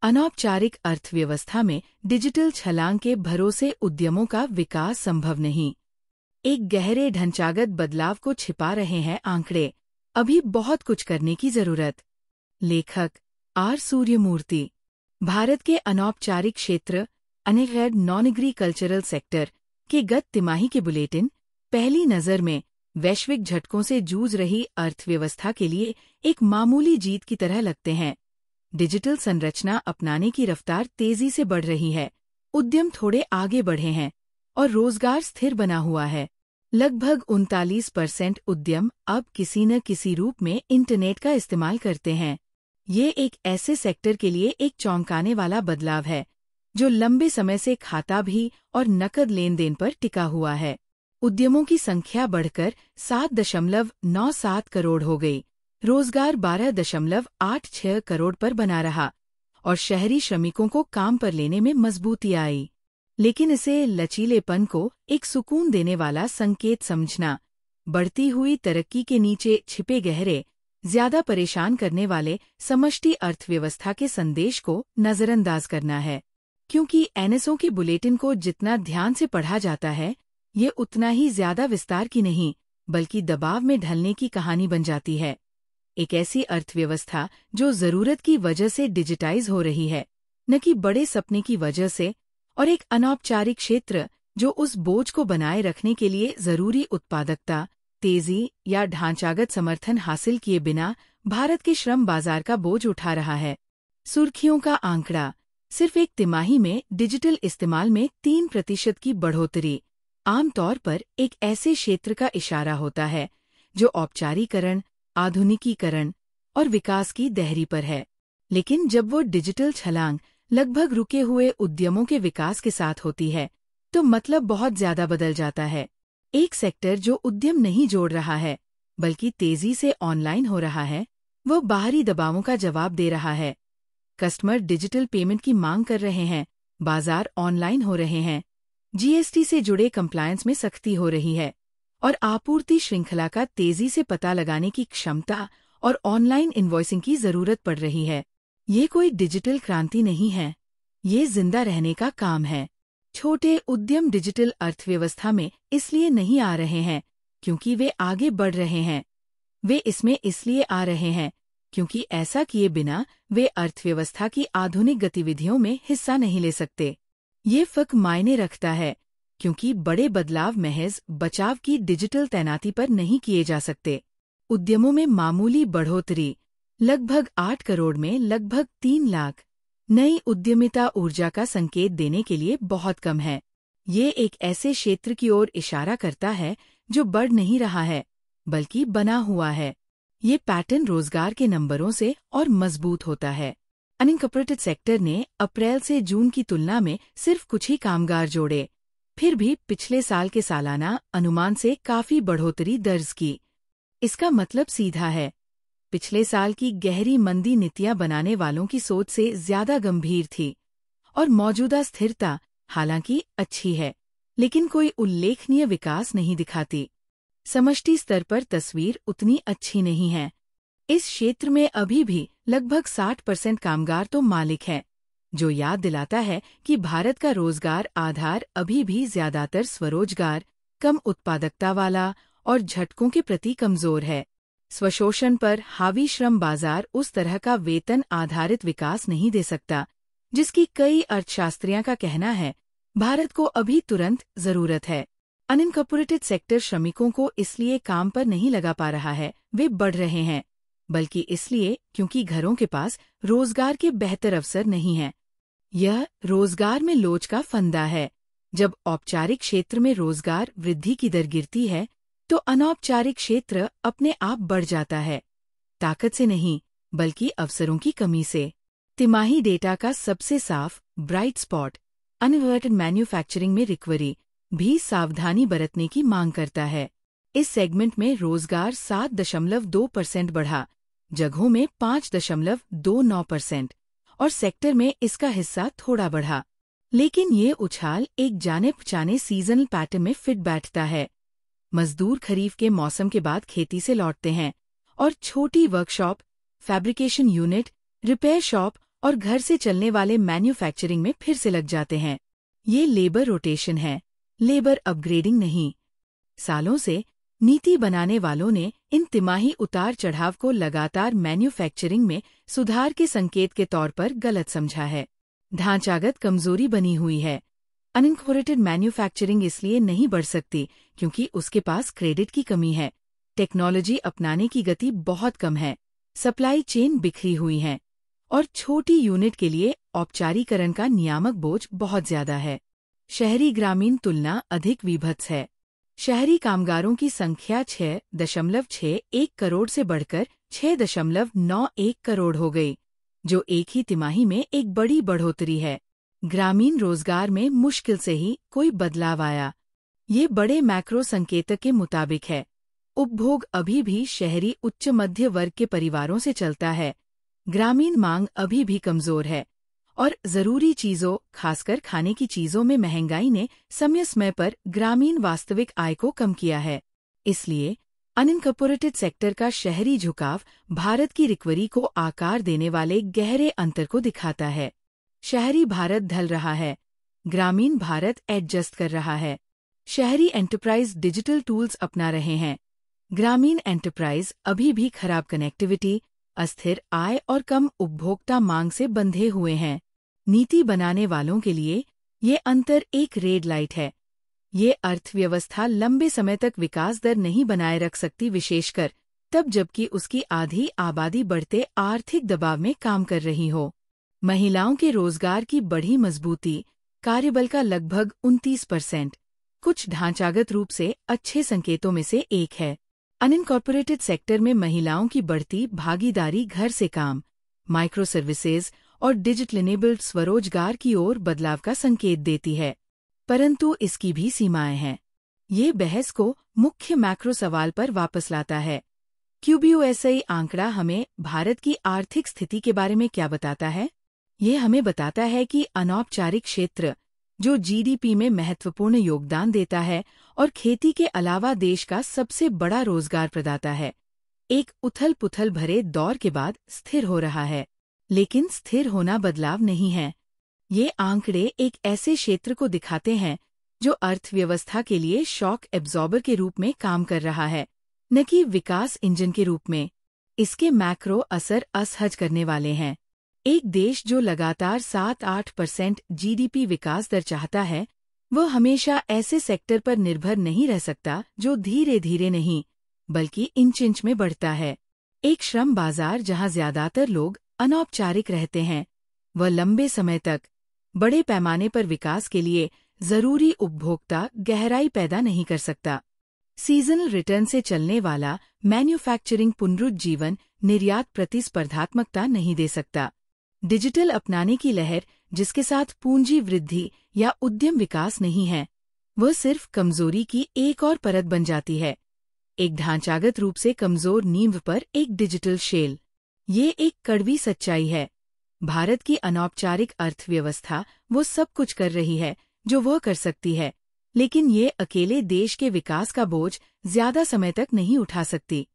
अनौपचारिक अर्थव्यवस्था में डिजिटल छलांग के भरोसे उद्यमों का विकास संभव नहीं। एक गहरे ढांचागत बदलाव को छिपा रहे हैं आंकड़े। अभी बहुत कुछ करने की जरूरत। लेखक आर सूर्यमूर्ति। भारत के अनौपचारिक क्षेत्र अनएग्रीड नॉन एग्रीकल्चरल सेक्टर के गत तिमाही के बुलेटिन पहली नज़र में वैश्विक झटकों से जूझ रही अर्थव्यवस्था के लिए एक मामूली जीत की तरह लगते हैं। डिजिटल संरचना अपनाने की रफ्तार तेजी से बढ़ रही है, उद्यम थोड़े आगे बढ़े हैं और रोजगार स्थिर बना हुआ है। लगभग 39% उद्यम अब किसी न किसी रूप में इंटरनेट का इस्तेमाल करते हैं। ये एक ऐसे सेक्टर के लिए एक चौंकाने वाला बदलाव है जो लंबे समय से खाता भी और नकद लेन देन पर टिका हुआ है। उद्यमों की संख्या बढ़कर 7.97 करोड़ हो गई, रोजगार 12.86 करोड़ पर बना रहा और शहरी श्रमिकों को काम पर लेने में मजबूती आई। लेकिन इसे लचीलेपन को एक सुकून देने वाला संकेत समझना, बढ़ती हुई तरक्की के नीचे छिपे गहरे, ज्यादा परेशान करने वाले समष्टि अर्थव्यवस्था के संदेश को नजरअंदाज करना है। क्योंकि एनएसओ की बुलेटिन को जितना ध्यान से पढ़ा जाता है, ये उतना ही ज्यादा विस्तार की नहीं, बल्कि दबाव में ढलने की कहानी बन जाती है। एक ऐसी अर्थव्यवस्था जो जरूरत की वजह से डिजिटाइज हो रही है, न कि बड़े सपने की वजह से, और एक अनौपचारिक क्षेत्र जो उस बोझ को बनाए रखने के लिए जरूरी उत्पादकता, तेजी या ढांचागत समर्थन हासिल किए बिना भारत के श्रम बाजार का बोझ उठा रहा है। सुर्खियों का आंकड़ा, सिर्फ एक तिमाही में डिजिटल इस्तेमाल में 3% की बढ़ोतरी आमतौर पर एक ऐसे क्षेत्र का इशारा होता है जो औपचारीकरण, आधुनिकीकरण और विकास की दहरी पर है। लेकिन जब वो डिजिटल छलांग लगभग रुके हुए उद्यमों के विकास के साथ होती है, तो मतलब बहुत ज्यादा बदल जाता है। एक सेक्टर जो उद्यम नहीं जोड़ रहा है, बल्कि तेजी से ऑनलाइन हो रहा है, वो बाहरी दबावों का जवाब दे रहा है। कस्टमर डिजिटल पेमेंट की मांग कर रहे हैं, बाजार ऑनलाइन हो रहे हैं, जीएसटी से जुड़े कंप्लायंस में सख्ती हो रही है और आपूर्ति श्रृंखला का तेजी से पता लगाने की क्षमता और ऑनलाइन इनवॉइसिंग की जरूरत पड़ रही है। ये कोई डिजिटल क्रांति नहीं है, ये जिंदा रहने का काम है। छोटे उद्यम डिजिटल अर्थव्यवस्था में इसलिए नहीं आ रहे हैं क्योंकि वे आगे बढ़ रहे हैं, वे इसमें इसलिए आ रहे हैं क्योंकि ऐसा किए बिना वे अर्थव्यवस्था की आधुनिक गतिविधियों में हिस्सा नहीं ले सकते। ये फर्क मायने रखता है क्योंकि बड़े बदलाव महज बचाव की डिजिटल तैनाती पर नहीं किए जा सकते। उद्यमों में मामूली बढ़ोतरी, लगभग 8 करोड़ में लगभग 3 लाख, नई उद्यमिता ऊर्जा का संकेत देने के लिए बहुत कम है। ये एक ऐसे क्षेत्र की ओर इशारा करता है जो बढ़ नहीं रहा है, बल्कि बना हुआ है। ये पैटर्न रोजगार के नंबरों से और मजबूत होता है। अनइनकॉर्पोरेटेड सेक्टर ने अप्रैल से जून की तुलना में सिर्फ कुछ ही कामगार जोड़े, फिर भी पिछले साल के सालाना अनुमान से काफी बढ़ोतरी दर्ज की। इसका मतलब सीधा है, पिछले साल की गहरी मंदी नीतियां बनाने वालों की सोच से ज्यादा गंभीर थी और मौजूदा स्थिरता हालांकि अच्छी है, लेकिन कोई उल्लेखनीय विकास नहीं दिखाती। समष्टि स्तर पर तस्वीर उतनी अच्छी नहीं है। इस क्षेत्र में अभी भी लगभग 60% कामगार तो मालिक हैं, जो याद दिलाता है कि भारत का रोजगार आधार अभी भी ज्यादातर स्वरोजगार, कम उत्पादकता वाला और झटकों के प्रति कमजोर है। स्वशोषण पर हावी श्रम बाजार उस तरह का वेतन आधारित विकास नहीं दे सकता, जिसकी कई अर्थशास्त्रियों का कहना है भारत को अभी तुरंत जरूरत है। अनइनकॉर्पोरेटेड सेक्टर श्रमिकों को इसलिए काम पर नहीं लगा पा रहा है, वे बढ़ रहे हैं, बल्कि इसलिए क्योंकि घरों के पास रोजगार के बेहतर अवसर नहीं हैं। यह रोजगार में लोच का फंदा है। जब औपचारिक क्षेत्र में रोजगार वृद्धि की दर गिरती है, तो अनौपचारिक क्षेत्र अपने आप बढ़ जाता है, ताकत से नहीं, बल्कि अवसरों की कमी से। तिमाही डेटा का सबसे साफ ब्राइट स्पॉट अनइनवर्टेड मैन्युफैक्चरिंग में रिकवरी भी सावधानी बरतने की मांग करता है। इस सेगमेंट में रोजगार 7.2% बढ़ा, जगहों में 5.29% और सेक्टर में इसका हिस्सा थोड़ा बढ़ा। लेकिन ये उछाल एक जाने पहचाने सीजनल पैटर्न में फिट बैठता है। मजदूर खरीफ के मौसम के बाद खेती से लौटते हैं और छोटी workshop, fabrication unit, repair shop और घर से चलने वाले मैन्युफैक्चरिंग में फिर से लग जाते हैं। ये लेबर रोटेशन है, लेबर अपग्रेडिंग नहीं। सालों से नीति बनाने वालों ने इन तिमाही उतार चढ़ाव को लगातार मैन्युफैक्चरिंग में सुधार के संकेत के तौर पर गलत समझा है। ढांचागत कमजोरी बनी हुई है। अनइनकॉर्पोरेटेड मैन्युफैक्चरिंग इसलिए नहीं बढ़ सकती क्योंकि उसके पास क्रेडिट की कमी है, टेक्नोलॉजी अपनाने की गति बहुत कम है, सप्लाई चेन बिखरी हुई है और छोटी यूनिट के लिए औपचारीकरण का नियामक बोझ बहुत ज्यादा है। शहरी ग्रामीण तुलना अधिक विभत्स है। शहरी कामगारों की संख्या 6.61 करोड़ से बढ़कर 6.91 करोड़ हो गई, जो एक ही तिमाही में एक बड़ी बढ़ोतरी है। ग्रामीण रोजगार में मुश्किल से ही कोई बदलाव आया। ये बड़े मैक्रो संकेतक के मुताबिक है। उपभोग अभी भी शहरी उच्च मध्य वर्ग के परिवारों से चलता है। ग्रामीण मांग अभी भी कमजोर है और जरूरी चीजों, खासकर खाने की चीजों में महंगाई ने समय समय पर ग्रामीण वास्तविक आय को कम किया है। इसलिए अनइनकॉर्पोरेटेड सेक्टर का शहरी झुकाव भारत की रिकवरी को आकार देने वाले गहरे अंतर को दिखाता है। शहरी भारत ढल रहा है, ग्रामीण भारत एडजस्ट कर रहा है। शहरी एंटरप्राइज डिजिटल टूल्स अपना रहे हैं, ग्रामीण एंटरप्राइज अभी भी खराब कनेक्टिविटी, अस्थिर आय और कम उपभोक्ता मांग से बंधे हुए हैं। नीति बनाने वालों के लिए ये अंतर एक रेड लाइट है। ये अर्थव्यवस्था लंबे समय तक विकास दर नहीं बनाए रख सकती, विशेषकर तब जबकि उसकी आधी आबादी बढ़ते आर्थिक दबाव में काम कर रही हो। महिलाओं के रोजगार की बढ़ी मजबूती, कार्यबल का लगभग 29%, कुछ ढांचागत रूप से अच्छे संकेतों में से एक है। अनइनकॉर्पोरेटेड सेक्टर में महिलाओं की बढ़ती भागीदारी घर से काम, माइक्रो सर्विसेज और डिजिटल इनेबल्ड स्वरोजगार की ओर बदलाव का संकेत देती है, परंतु इसकी भी सीमाएं हैं। ये बहस को मुख्य मैक्रो सवाल पर वापस लाता है। QBOSI आंकड़ा हमें भारत की आर्थिक स्थिति के बारे में क्या बताता है? ये हमें बताता है कि अनौपचारिक क्षेत्र, जो GDP में महत्वपूर्ण योगदान देता है और खेती के अलावा देश का सबसे बड़ा रोजगार प्रदाता है, एक उथल-पुथल भरे दौर के बाद स्थिर हो रहा है। लेकिन स्थिर होना बदलाव नहीं है। ये आंकड़े एक ऐसे क्षेत्र को दिखाते हैं जो अर्थव्यवस्था के लिए शॉक एब्जॉर्बर के रूप में काम कर रहा है, न कि विकास इंजन के रूप में। इसके मैक्रो असर असहज करने वाले हैं। एक देश जो लगातार 7-8% GDP विकास दर चाहता है, वह हमेशा ऐसे सेक्टर पर निर्भर नहीं रह सकता जो धीरे धीरे नहीं, बल्कि इंच-इंच में बढ़ता है। एक श्रम बाजार जहां ज्यादातर लोग अनौपचारिक रहते हैं, वह लंबे समय तक बड़े पैमाने पर विकास के लिए जरूरी उपभोक्ता गहराई पैदा नहीं कर सकता। सीजनल रिटर्न से चलने वाला मैन्युफैक्चरिंग पुनरुज्जीवन निर्यात प्रतिस्पर्धात्मकता नहीं दे सकता। डिजिटल अपनाने की लहर, जिसके साथ पूंजी वृद्धि या उद्यम विकास नहीं है, वह सिर्फ कमजोरी की एक और परत बन जाती है। एक ढांचागत रूप से कमजोर नींव पर एक डिजिटल शेल। ये एक कड़वी सच्चाई है। भारत की अनौपचारिक अर्थव्यवस्था वो सब कुछ कर रही है जो वह कर सकती है, लेकिन ये अकेले देश के विकास का बोझ ज्यादा समय तक नहीं उठा सकती।